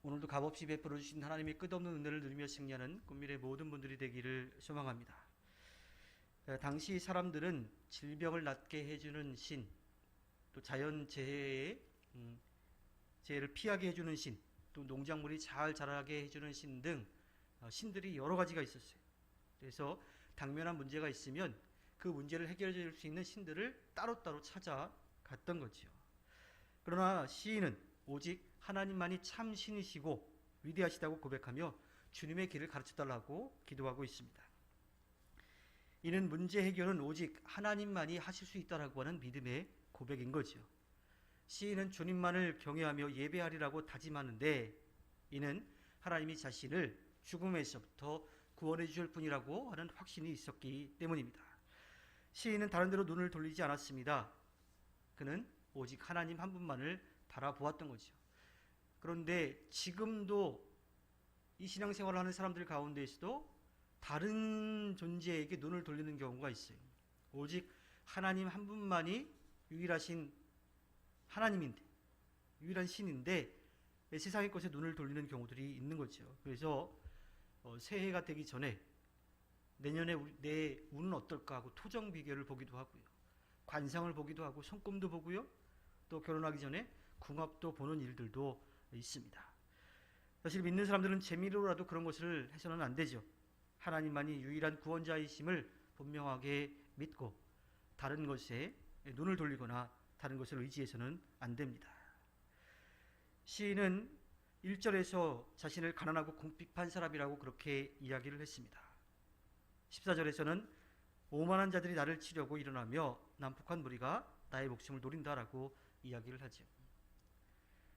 오늘도 값없이 베풀어 주신 하나님의 끝없는 은혜를 누리며 승리하는 꿈미래 모든 분들이 되기를 소망합니다. 당시 사람들은 질병을 낫게 해주는 신, 또 자연재해의 재해를 피하게 해주는 신, 또 농작물이 잘 자라게 해주는 신 등 신들이 여러 가지가 있었어요. 그래서 당면한 문제가 있으면 그 문제를 해결해 줄 수 있는 신들을 따로따로 찾아갔던 거지요. 그러나 시인은 오직 하나님만이 참 신이시고 위대하시다고 고백하며 주님의 길을 가르쳐달라고 기도하고 있습니다. 이는 문제 해결은 오직 하나님만이 하실 수 있다라고 하는 믿음의 고백인 거죠. 시인은 주님만을 경외하며 예배하리라고 다짐하는데 이는 하나님이 자신을 죽음에서부터 구원해 주실 분이라고 하는 확신이 있었기 때문입니다. 시인은 다른 데로 눈을 돌리지 않았습니다. 그는 오직 하나님 한 분만을 바라보았던 거죠. 그런데 지금도 이 신앙생활을 하는 사람들 가운데에서도 다른 존재에게 눈을 돌리는 경우가 있어요. 오직 하나님 한 분만이 유일하신 하나님인데, 유일한 신인데 세상의 것에 눈을 돌리는 경우들이 있는 거죠. 그래서 새해가 되기 전에 내년에 내 운은 어떨까 하고 토정 비결을 보기도 하고요. 관상을 보기도 하고 손금도 보고요. 또 결혼하기 전에 궁합도 보는 일들도 있습니다. 사실 믿는 사람들은 재미로라도 그런 것을 해서는 안 되죠. 하나님만이 유일한 구원자이심을 분명하게 믿고 다른 것에 눈을 돌리거나 다른 것을 의지해서는 안 됩니다. 시인은 1절에서 자신을 가난하고 궁핍한 사람이라고 그렇게 이야기를 했습니다. 14절에서는 오만한 자들이 나를 치려고 일어나며 난폭한 무리가 나의 목숨을 노린다라고 이야기를 하죠.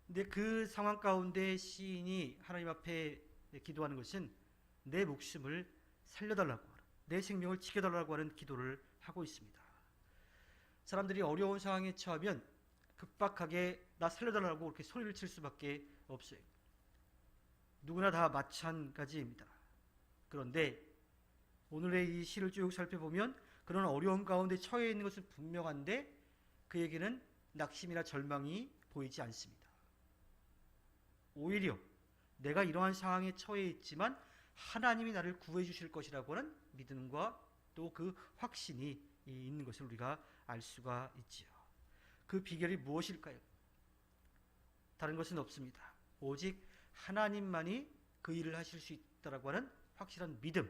근데 그 상황 가운데 시인이 하나님 앞에 기도하는 것은 내 목숨을 살려달라고 하는, 내 생명을 지켜달라고 하는 기도를 하고 있습니다. 사람들이 어려운 상황에 처하면 급박하게 나 살려달라고 그렇게 소리를 칠 수밖에 없어요. 누구나 다 마찬가지입니다. 그런데 오늘의 이 시를 쭉 살펴보면 그런 어려움 가운데 처해 있는 것은 분명한데 그에게는 낙심이나 절망이 보이지 않습니다. 오히려 내가 이러한 상황에 처해 있지만 하나님이 나를 구해 주실 것이라고 하는 믿음과 또 그 확신이 있는 것을 우리가 알 수가 있지요. 그 비결이 무엇일까요? 다른 것은 없습니다. 오직 하나님만이 그 일을 하실 수 있다라고 하는 확실한 믿음,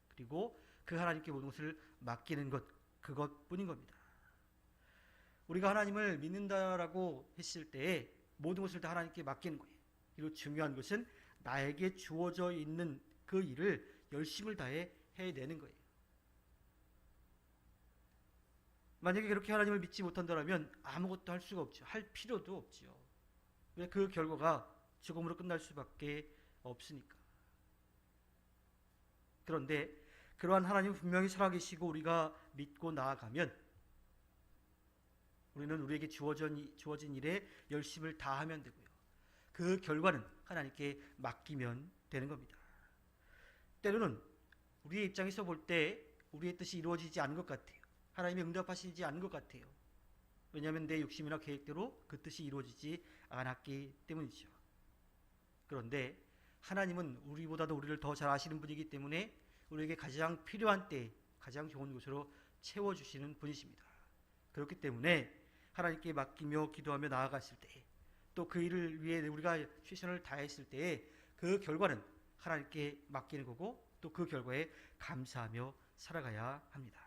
그리고 그 하나님께 모든 것을 맡기는 것, 그것뿐인 겁니다. 우리가 하나님을 믿는다라고 했을 때에 모든 것을 다 하나님께 맡기는 거예요. 그리고 중요한 것은 나에게 주어져 있는 그 일을 열심을 다해 해내는 거예요. 만약에 그렇게 하나님을 믿지 못한다면 아무것도 할 수가 없죠. 할 필요도 없죠. 왜? 그 결과가 죽음으로 끝날 수밖에 없으니까. 그런데 그러한 하나님 분명히 살아계시고 우리가 믿고 나아가면 우리는 우리에게 주어진 일에 열심을 다하면 되고요. 그 결과는 하나님께 맡기면 되는 겁니다. 때로는 우리의 입장에서 볼 때 우리의 뜻이 이루어지지 않은 것 같아요. 하나님이 응답하시지 않은 것 같아요. 왜냐하면 내 욕심이나 계획대로 그 뜻이 이루어지지 않았기 때문이죠. 그런데 하나님은 우리보다도 우리를 더 잘 아시는 분이기 때문에 우리에게 가장 필요한 때에 가장 좋은 곳으로 채워주시는 분이십니다. 그렇기 때문에 하나님께 맡기며 기도하며 나아갔을 때 또 그 일을 위해 우리가 최선을 다했을 때에 그 결과는 하나님께 맡기는 거고 또 그 결과에 감사하며 살아가야 합니다.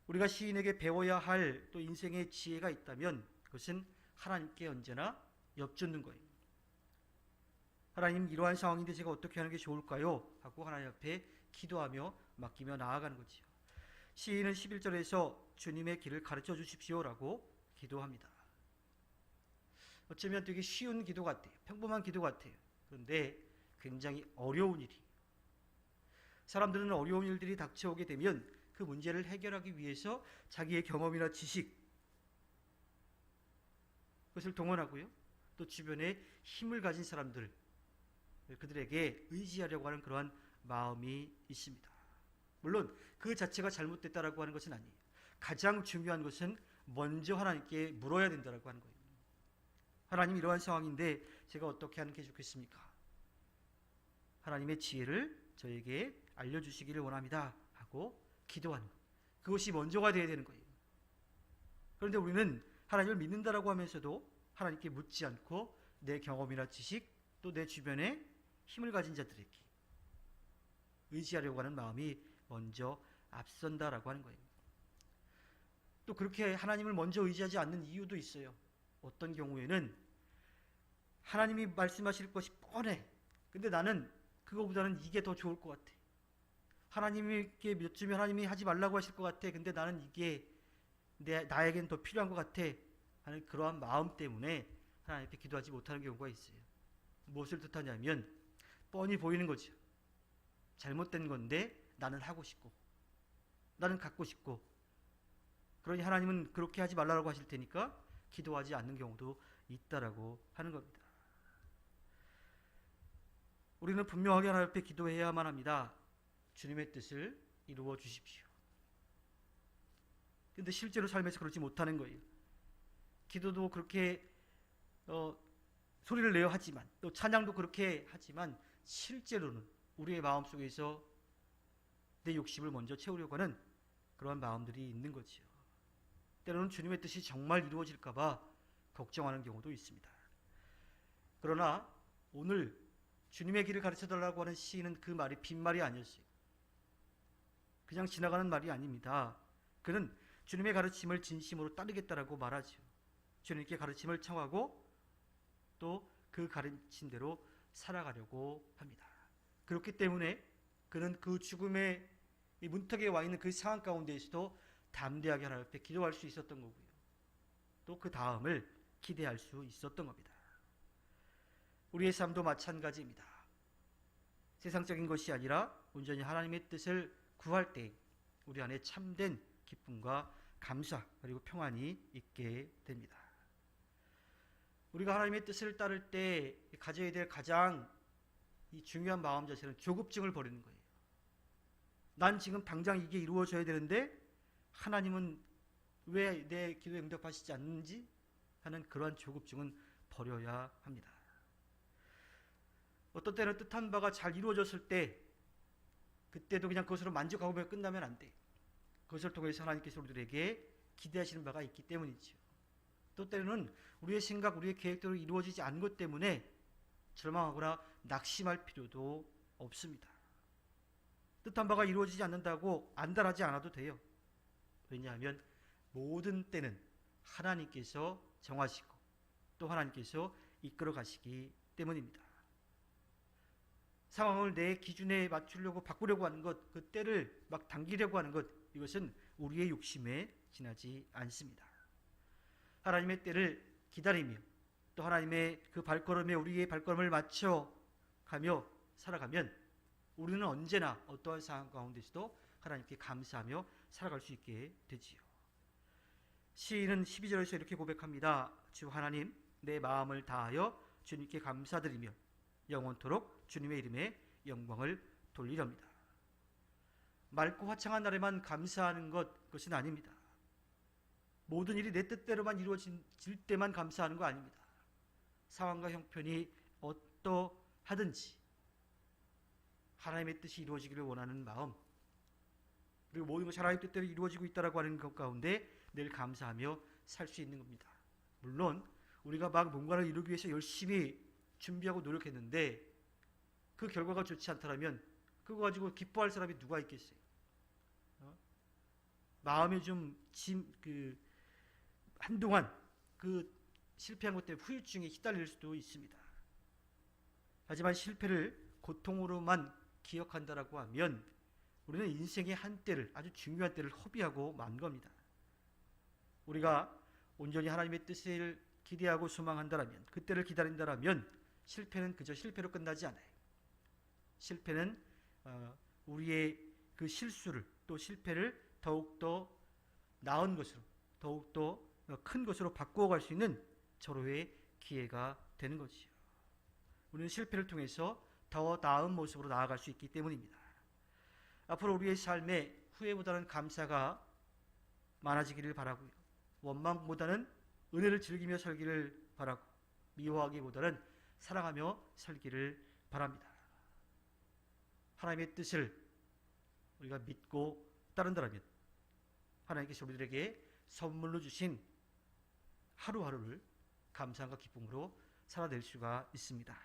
우리가 시인에게 배워야 할 또 인생의 지혜가 있다면 그것은 하나님께 언제나 엽젓는 거예요. 하나님, 이러한 상황인데 제가 어떻게 하는 게 좋을까요? 하고 하나님 앞에 기도하며 맡기며 나아가는 거지요. 시인은 11절에서 주님의 길을 가르쳐 주십시오라고 기도합니다. 어쩌면 되게 쉬운 기도 같아요. 평범한 기도 같아요. 그런데 굉장히 어려운 일이. 사람들은 어려운 일들이 닥쳐오게 되면 그 문제를 해결하기 위해서 자기의 경험이나 지식, 그것을 동원하고요. 또 주변에 힘을 가진 사람들, 그들에게 의지하려고 하는 그러한 마음이 있습니다. 물론 그 자체가 잘못됐다라고 하는 것은 아니에요. 가장 중요한 것은 먼저 하나님께 물어야 된다라고 하는 거예요. 하나님 이러한 상황인데 제가 어떻게 하는 게 좋겠습니까? 하나님의 지혜를 저에게 알려주시기를 원합니다 하고 기도하는 것, 그것이 먼저가 되어야 되는 거예요. 그런데 우리는 하나님을 믿는다라고 하면서도 하나님께 묻지 않고 내 경험이나 지식 또 내 주변에 힘을 가진 자들에게 의지하려고 하는 마음이 먼저 앞선다라고 하는 거예요. 또 그렇게 하나님을 먼저 의지하지 않는 이유도 있어요. 어떤 경우에는 하나님이 말씀하실 것이 뻔해. 근데 나는 그거보다는 이게 더 좋을 것 같아. 하나님께 몇 주면 하나님이 하지 말라고 하실 것 같아. 근데 나는 이게 나에겐 더 필요한 것 같아 하는 그러한 마음 때문에 하나님 앞에 기도하지 못하는 경우가 있어요. 무엇을 뜻하냐면 뻔히 보이는 거죠. 잘못된 건데 나는 하고 싶고 나는 갖고 싶고, 그러니 하나님은 그렇게 하지 말라고 하실 테니까 기도하지 않는 경우도 있다라고 하는 겁니다. 우리는 분명하게 하나님 앞에 기도해야만 합니다. 주님의 뜻을 이루어 주십시오. 근데 실제로 삶에서 그러지 못하는 거예요. 기도도 그렇게 소리를 내어 하지만, 또 찬양도 그렇게 하지만 실제로는 우리의 마음속에서 내 욕심을 먼저 채우려고 하는 그러한 마음들이 있는 거지요. 때로는 주님의 뜻이 정말 이루어질까 봐 걱정하는 경우도 있습니다. 그러나 오늘 주님의 길을 가르쳐달라고 하는 시인은 그 말이 빈말이 아니었어요. 그냥 지나가는 말이 아닙니다. 그는 주님의 가르침을 진심으로 따르겠다라고 말하죠. 주님께 가르침을 청하고 또 그 가르침대로 살아가려고 합니다. 그렇기 때문에 그는 그 죽음의 문턱에 와 있는 그 상황 가운데에서도 담대하게 하나님 앞에 기도할 수 있었던 거고요. 또 그 다음을 기대할 수 있었던 겁니다. 우리의 삶도 마찬가지입니다. 세상적인 것이 아니라 온전히 하나님의 뜻을 구할 때 우리 안에 참된 기쁨과 감사 그리고 평안이 있게 됩니다. 우리가 하나님의 뜻을 따를 때 가져야 될 가장 중요한 마음 자세는 조급증을 버리는 거예요. 난 지금 당장 이게 이루어져야 되는데 하나님은 왜 내 기도에 응답하시지 않는지 하는 그러한 조급증은 버려야 합니다. 어떤 때는 뜻한 바가 잘 이루어졌을 때 그때도 그냥 그것으로 만족하고 끝나면 안 돼. 그것을 통해서 하나님께서 우리들에게 기대하시는 바가 있기 때문이죠. 또 때로는 우리의 생각, 우리의 계획대로 이루어지지 않은 것 때문에 절망하거나 낙심할 필요도 없습니다. 뜻한 바가 이루어지지 않는다고 안달하지 않아도 돼요. 왜냐하면 모든 때는 하나님께서 정하시고 또 하나님께서 이끌어 가시기 때문입니다. 상황을 내 기준에 맞추려고 바꾸려고 하는 것, 그 때를 막 당기려고 하는 것, 이것은 우리의 욕심에 지나지 않습니다. 하나님의 때를 기다리며 또 하나님의 그 발걸음에 우리의 발걸음을 맞춰 가며 살아가면 우리는 언제나 어떠한 상황 가운데서도 하나님께 감사하며 살아갈 수 있게 되지요. 시인은 12절에서 이렇게 고백합니다. 주 하나님, 내 마음을 다하여 주님께 감사드리며 영원토록 주님의 이름에 영광을 돌리렵니다. 맑고 화창한 날에만 감사하는 그것은 아닙니다. 모든 일이 내 뜻대로만 이루어질 때만 감사하는 거 아닙니다. 상황과 형편이 어떠하든지 하나님의 뜻이 이루어지기를 원하는 마음, 그리고 모든 것이 하나님의 뜻대로 이루어지고 있다고 하는 것 가운데 늘 감사하며 살 수 있는 겁니다. 물론 우리가 막 뭔가를 이루기 위해서 열심히 준비하고 노력했는데 그 결과가 좋지 않다면 그거 가지고 기뻐할 사람이 누가 있겠어요? 마음이 좀 한동안 그 실패한 것 때문에 후유증에 휘달릴 수도 있습니다. 하지만 실패를 고통으로만 기억한다라고 하면 우리는 인생의 한때를, 아주 중요한 때를 허비하고 만 겁니다. 우리가 온전히 하나님의 뜻을 기대하고 소망한다라면, 그때를 기다린다라면 실패는 그저 실패로 끝나지 않아요. 실패는 우리의 그 실수를, 또 실패를 더욱더 나은 것으로, 더욱더 큰 것으로 바꾸어갈 수 있는 절호의 기회가 되는 것이죠. 우리는 실패를 통해서 더 나은 모습으로 나아갈 수 있기 때문입니다. 앞으로 우리의 삶에 후회보다는 감사가 많아지기를 바라고요. 원망보다는 은혜를 즐기며 살기를 바라고, 미워하기보다는 사랑하며 살기를 바랍니다. 하나님의 뜻을 우리가 믿고 따른다면 하나님께서 우리들에게 선물로 주신 하루하루를 감사함과 기쁨으로 살아낼 수가 있습니다.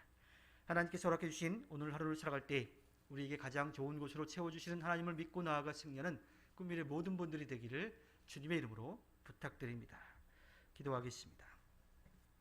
하나님께서 허락해 주신 오늘 하루를 살아갈 때 우리에게 가장 좋은 곳으로 채워주시는 하나님을 믿고 나아가 승리하는 꿈미래 모든 분들이 되기를 주님의 이름으로 부탁드립니다. 기도하겠습니다.